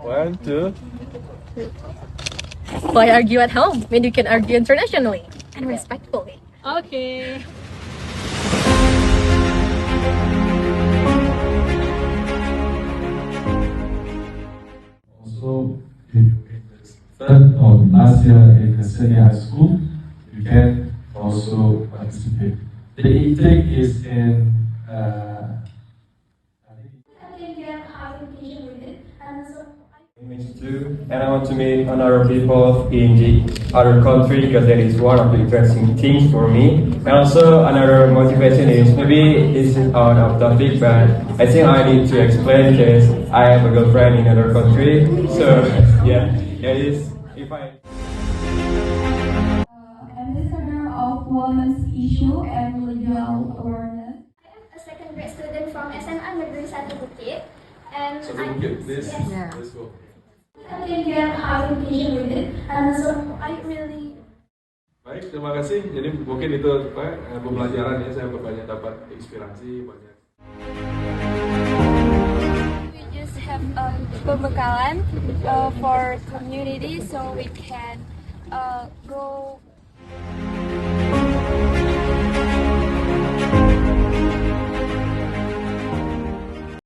One, two. Why argue at home when you can argue internationally and respectfully? Okay. Also, if you in the third or last year in the senior high school, you can also participate. The intake is in Image too, and I want to meet another people in the other country because that is one of the interesting things for me. And also another motivation is maybe this is out of topic, but I think I need to explain because I have a girlfriend in another country. So yeah, that is if I. Ambassador of Women's Issue and Religious Awareness. I am a second grade student from SMAN Negeri 1 Bukit, and Bukit, please. Yeah. Let's go. I can get high education with it, and so I really. Baik, terima kasih. Jadi mungkin itu pembelajaran ya, saya banyak dapat inspirasi banyak. We just have pembekalan for community so we can go